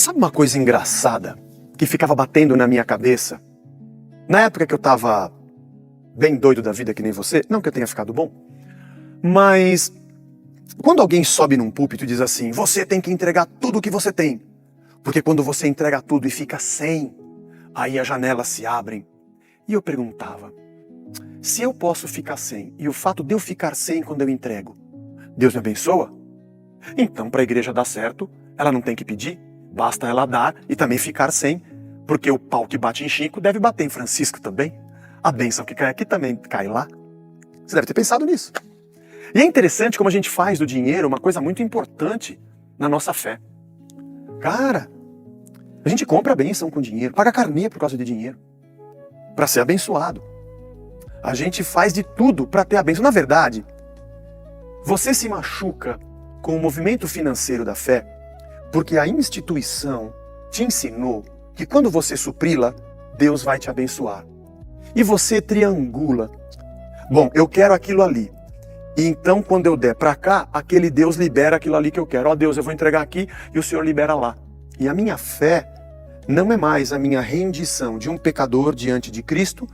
Sabe uma coisa engraçada que ficava batendo na minha cabeça? Na época que eu estava bem doido da vida que nem você, não que eu tenha ficado bom, mas quando alguém sobe num púlpito e diz assim, você tem que entregar tudo o que você tem, porque quando você entrega tudo e fica sem, aí as janelas se abrem. E eu perguntava, se eu posso ficar sem, e o fato de eu ficar sem quando eu entrego, Deus me abençoa? Então, para a igreja dar certo, ela não tem que pedir, basta ela dar e também ficar sem, porque o pau que bate em Chico deve bater em Francisco também. A bênção que cai aqui também cai lá. Você deve ter pensado nisso. E é interessante como a gente faz do dinheiro uma coisa muito importante na nossa fé. Cara, a gente compra a bênção com dinheiro, paga carnê por causa de dinheiro, para ser abençoado. A gente faz de tudo para ter a bênção. Na verdade, você se machuca com o movimento financeiro da fé, porque a instituição te ensinou que quando você supri-la, Deus vai te abençoar. E você triangula. Bom, eu quero aquilo ali. E então, quando eu der para cá, aquele Deus libera aquilo ali que eu quero. Ó Deus, eu vou entregar aqui e o Senhor libera lá. E a minha fé não é mais a minha rendição de um pecador diante de Cristo.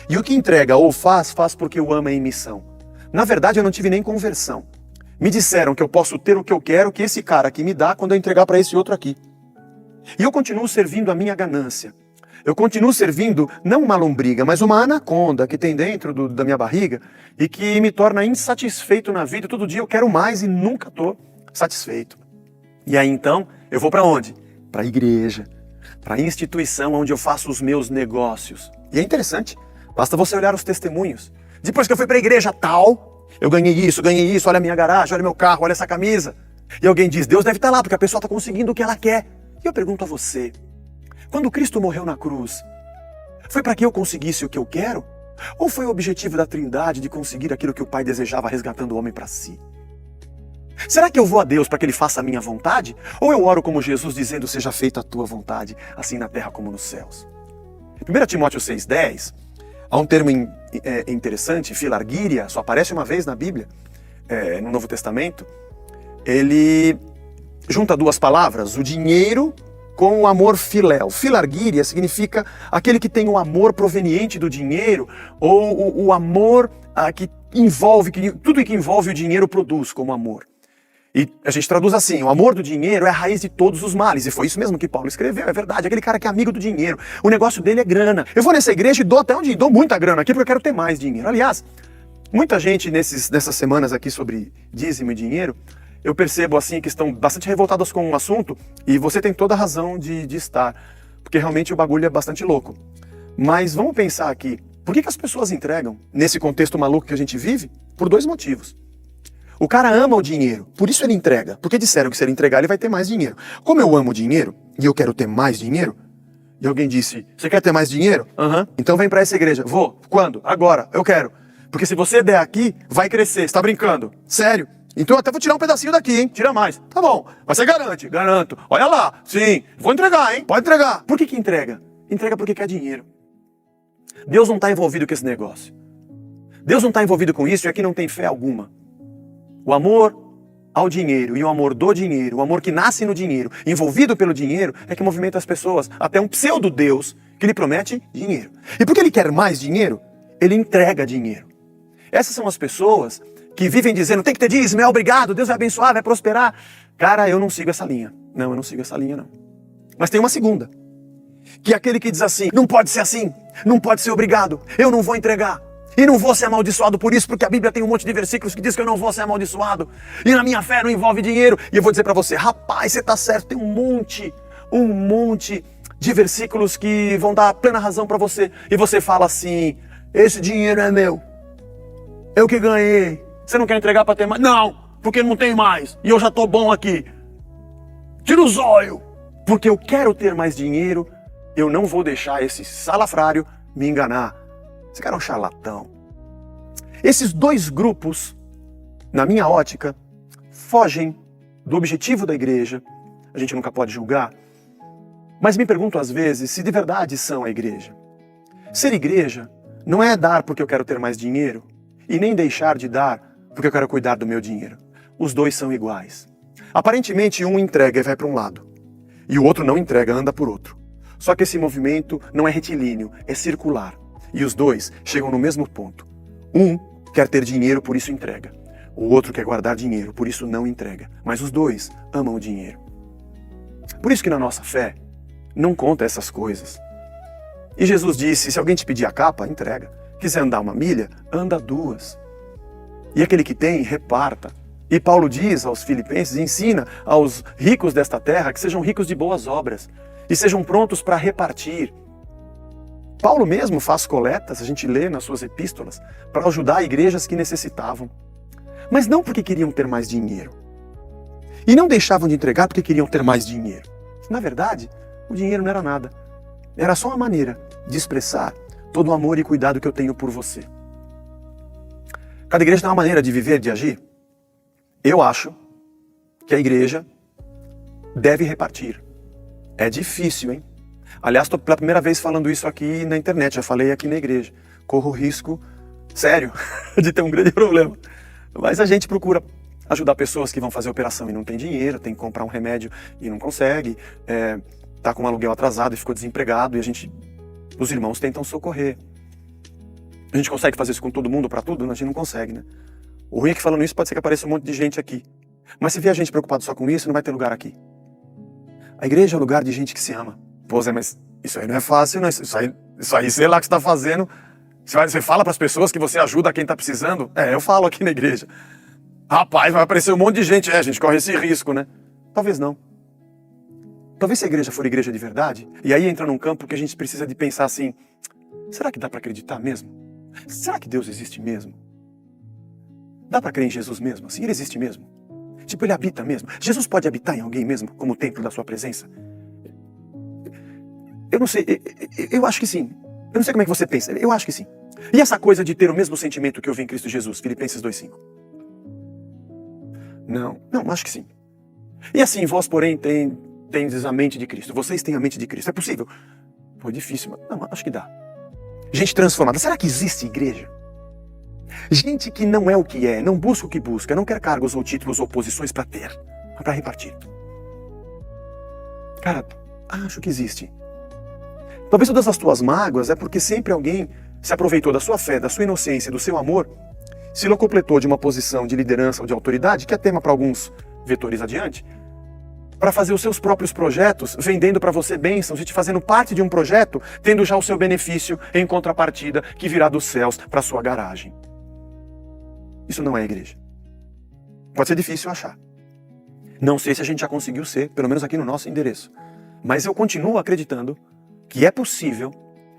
E o que entrega ou faz porque o ama em missão. Na verdade, eu não tive nem conversão. Me disseram que eu posso ter o que eu quero, que esse cara aqui me dá quando eu entregar para esse outro aqui. E eu continuo servindo a minha ganância. Eu continuo servindo não uma lombriga, mas uma anaconda que tem dentro da minha barriga e que me torna insatisfeito na vida. Todo dia eu quero mais e nunca estou satisfeito. E aí então, eu vou para onde? Para a igreja, para a instituição onde eu faço os meus negócios. E é interessante, basta você olhar os testemunhos. Depois que eu fui para a igreja tal, eu ganhei isso, olha a minha garagem, olha meu carro, olha essa camisa. E alguém diz, Deus deve estar lá, porque a pessoa está conseguindo o que ela quer. E eu pergunto a você, quando Cristo morreu na cruz, foi para que eu conseguisse o que eu quero? Ou foi o objetivo da Trindade de conseguir aquilo que o Pai desejava, resgatando o homem para si? Será que eu vou a Deus para que Ele faça a minha vontade? Ou eu oro como Jesus, dizendo, seja feita a tua vontade, assim na terra como nos céus? 1 Timóteo 6,10, há um termo interessante, filargíria, só aparece uma vez na Bíblia, no Novo Testamento. Ele junta duas palavras, o dinheiro com o amor filéu. Filargíria significa aquele que tem o amor proveniente do dinheiro, ou o amor que envolve, tudo que envolve o dinheiro produz como amor. E a gente traduz assim, o amor do dinheiro é a raiz de todos os males. E foi isso mesmo que Paulo escreveu, é verdade. Aquele cara que é amigo do dinheiro, o negócio dele é grana. Eu vou nessa igreja e dou até onde dou muita grana aqui porque eu quero ter mais dinheiro. Aliás, muita gente nessas semanas aqui sobre dízimo e dinheiro, eu percebo assim que estão bastante revoltados com o assunto, e você tem toda a razão de estar, porque realmente o bagulho é bastante louco. Mas vamos pensar aqui, por que as pessoas entregam nesse contexto maluco que a gente vive? Por dois motivos. O cara ama o dinheiro, por isso ele entrega, porque disseram que se ele entregar ele vai ter mais dinheiro. Como eu amo o dinheiro, e eu quero ter mais dinheiro, e alguém disse, você quer ter mais dinheiro? Aham. Então vem pra essa igreja. Vou. Quando? Agora. Eu quero. Porque se você der aqui, vai crescer. Você tá brincando? Sério? Então eu até vou tirar um pedacinho daqui, hein? Tira mais. Tá bom. Mas você garante? Garanto. Olha lá. Sim. Vou entregar, hein? Pode entregar. Por que entrega? Entrega porque quer dinheiro. Deus não está envolvido com esse negócio. Deus não está envolvido com isso e aqui não tem fé alguma. O amor ao dinheiro e o amor do dinheiro, o amor que nasce no dinheiro, envolvido pelo dinheiro, é que movimenta as pessoas até um pseudo-Deus que lhe promete dinheiro. E porque ele quer mais dinheiro, ele entrega dinheiro. Essas são as pessoas que vivem dizendo, tem que ter dízimo, é obrigado, Deus vai abençoar, vai prosperar. Cara, eu não sigo essa linha. Não, eu não sigo essa linha, não. Mas tem uma segunda, que é aquele que diz assim, não pode ser assim, não pode ser obrigado, eu não vou entregar. E não vou ser amaldiçoado por isso, porque a Bíblia tem um monte de versículos que diz que eu não vou ser amaldiçoado. E na minha fé não envolve dinheiro. E eu vou dizer para você, rapaz, você tá certo, tem um monte de versículos que vão dar plena razão para você. E você fala assim, esse dinheiro é meu. Eu que ganhei. Você não quer entregar para ter mais? Não, porque não tem mais. E eu já tô bom aqui. Tira o zóio. Porque eu quero ter mais dinheiro, eu não vou deixar esse salafrário me enganar. Esse cara é um charlatão. Esses dois grupos, na minha ótica, fogem do objetivo da igreja. A gente nunca pode julgar. Mas me pergunto às vezes se de verdade são a igreja. Ser igreja não é dar porque eu quero ter mais dinheiro e nem deixar de dar porque eu quero cuidar do meu dinheiro. Os dois são iguais. Aparentemente um entrega e vai para um lado. e o outro não entrega, anda por outro. Só que esse movimento não é retilíneo, é circular. E os dois chegam no mesmo ponto. Um quer ter dinheiro, por isso entrega. O outro quer guardar dinheiro, por isso não entrega. Mas os dois amam o dinheiro. Por isso que na nossa fé, não conta essas coisas. E Jesus disse, se alguém te pedir a capa, entrega. Quiser andar 1 milha, anda 2. E aquele que tem, reparta. E Paulo diz aos filipenses, ensina aos ricos desta terra que sejam ricos de boas obras e sejam prontos para repartir. Paulo mesmo faz coletas, a gente lê nas suas epístolas, para ajudar igrejas que necessitavam. Mas não porque queriam ter mais dinheiro. E não deixavam de entregar porque queriam ter mais dinheiro. Na verdade, o dinheiro não era nada. Era só uma maneira de expressar todo o amor e cuidado que eu tenho por você. Cada igreja tem uma maneira de viver, de agir. Eu acho que a igreja deve repartir. É difícil, hein? Aliás, estou pela primeira vez falando isso aqui na internet, já falei aqui na igreja. Corro o risco, sério, de ter um grande problema. Mas a gente procura ajudar pessoas que vão fazer operação e não tem dinheiro, tem que comprar um remédio e não consegue, tá com um aluguel atrasado e ficou desempregado, e os irmãos tentam socorrer. A gente consegue fazer isso com todo mundo para tudo? A gente não consegue, né? O ruim é que falando isso pode ser que apareça um monte de gente aqui. Mas se vier gente preocupada só com isso, não vai ter lugar aqui. A igreja é o lugar de gente que se ama. Pô, Zé, mas isso aí não é fácil, né? Isso aí sei lá o que você está fazendo. Você fala para as pessoas que você ajuda quem está precisando? Eu falo aqui na igreja. Rapaz, vai aparecer um monte de gente. A gente corre esse risco, né? Talvez não. Talvez se a igreja for igreja de verdade, e aí entra num campo que a gente precisa de pensar assim, será que dá para acreditar mesmo? Será que Deus existe mesmo? Dá para crer em Jesus mesmo? Assim, ele existe mesmo? Tipo, ele habita mesmo? Jesus pode habitar em alguém mesmo, como templo da sua presença? Eu não sei, eu acho que sim. Eu não sei como é que você pensa, eu acho que sim. E essa coisa de ter o mesmo sentimento que eu vi em Cristo Jesus, Filipenses 2,5? Não, acho que sim. E assim, vós, porém, tendes a mente de Cristo. Vocês têm a mente de Cristo. É possível? Pô, é difícil, mas não, acho que dá. Gente transformada. Será que existe igreja? Gente que não é o que é, não busca o que busca, não quer cargos ou títulos ou posições para ter, mas para repartir. Cara, acho que existe. Talvez todas as tuas mágoas é porque sempre alguém se aproveitou da sua fé, da sua inocência, do seu amor, se locupletou de uma posição de liderança ou de autoridade, que é tema para alguns vetores adiante, para fazer os seus próprios projetos, vendendo para você bênçãos e te fazendo parte de um projeto, tendo já o seu benefício em contrapartida que virá dos céus para sua garagem. Isso não é igreja. Pode ser difícil achar. Não sei se a gente já conseguiu ser, pelo menos aqui no nosso endereço. Mas eu continuo acreditando que é possível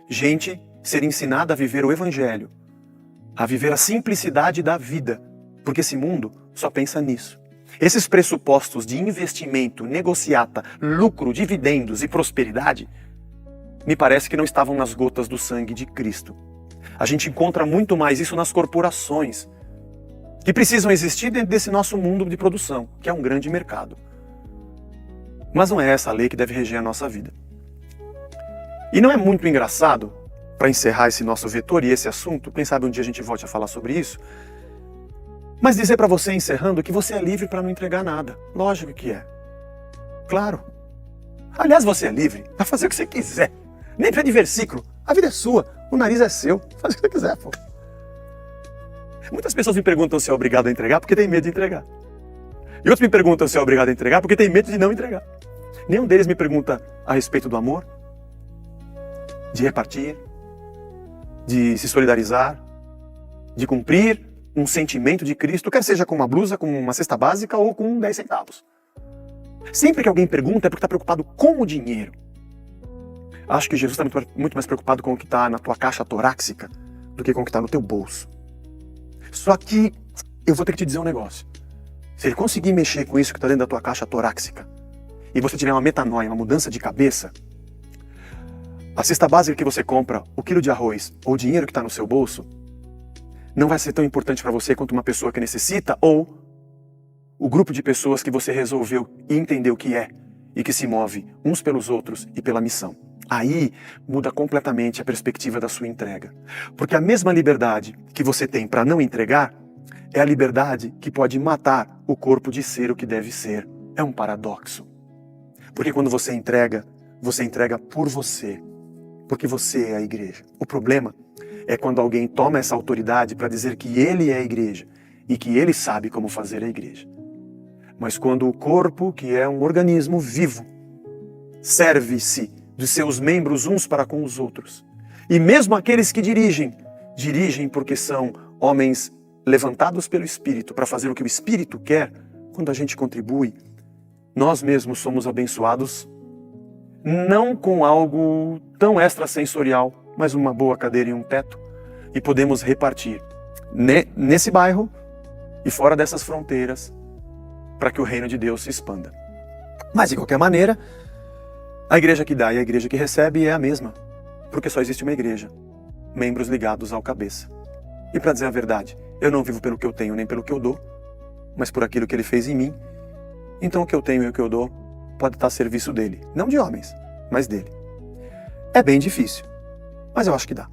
gente ser ensinada a viver o evangelho, a viver a simplicidade da vida, porque esse mundo só pensa nisso. Esses pressupostos de investimento, negociata, lucro, dividendos e prosperidade, me parece que não estavam nas gotas do sangue de Cristo. A gente encontra muito mais isso nas corporações, que precisam existir dentro desse nosso mundo de produção, que é um grande mercado. Mas não é essa a lei que deve reger a nossa vida. E não é muito engraçado, para encerrar esse nosso vetor e esse assunto, quem sabe um dia a gente volte a falar sobre isso, mas dizer para você, encerrando, que você é livre para não entregar nada. Lógico que é. Claro. Aliás, você é livre para fazer o que você quiser. Nem precisa de versículo. A vida é sua, o nariz é seu. Faz o que você quiser, pô. Muitas pessoas me perguntam se é obrigado a entregar porque tem medo de entregar. E outros me perguntam se é obrigado a entregar porque tem medo de não entregar. Nenhum deles me pergunta a respeito do amor, de repartir, de se solidarizar, de cumprir um sentimento de Cristo, quer seja com uma blusa, com uma cesta básica ou com 10 centavos. Sempre que alguém pergunta é porque está preocupado com o dinheiro. Acho que Jesus está muito mais preocupado com o que está na tua caixa torácica do que com o que está no teu bolso. Só que eu vou ter que te dizer um negócio. Se ele conseguir mexer com isso que está dentro da tua caixa torácica e você tiver uma metanoia, uma mudança de cabeça, a cesta básica que você compra, o quilo de arroz ou o dinheiro que está no seu bolso, não vai ser tão importante para você quanto uma pessoa que necessita ou o grupo de pessoas que você resolveu e entendeu que é e que se move uns pelos outros e pela missão. Aí muda completamente a perspectiva da sua entrega. Porque a mesma liberdade que você tem para não entregar é a liberdade que pode matar o corpo de ser o que deve ser. É um paradoxo. Porque quando você entrega por você. Porque você é a igreja. O problema é quando alguém toma essa autoridade para dizer que ele é a igreja e que ele sabe como fazer a igreja. Mas quando o corpo, que é um organismo vivo, serve-se dos seus membros uns para com os outros, e mesmo aqueles que dirigem porque são homens levantados pelo Espírito para fazer o que o Espírito quer, quando a gente contribui, nós mesmos somos abençoados, não com algo tão extrasensorial, mas uma boa cadeira e um teto, e podemos repartir nesse bairro e fora dessas fronteiras, para que o reino de Deus se expanda. Mas, de qualquer maneira, a igreja que dá e a igreja que recebe é a mesma, porque só existe uma igreja, membros ligados ao cabeça. E para dizer a verdade, eu não vivo pelo que eu tenho nem pelo que eu dou, mas por aquilo que ele fez em mim. Então o que eu tenho e o que eu dou pode estar a serviço dele, não de homens, mas dele. É bem difícil, mas eu acho que dá.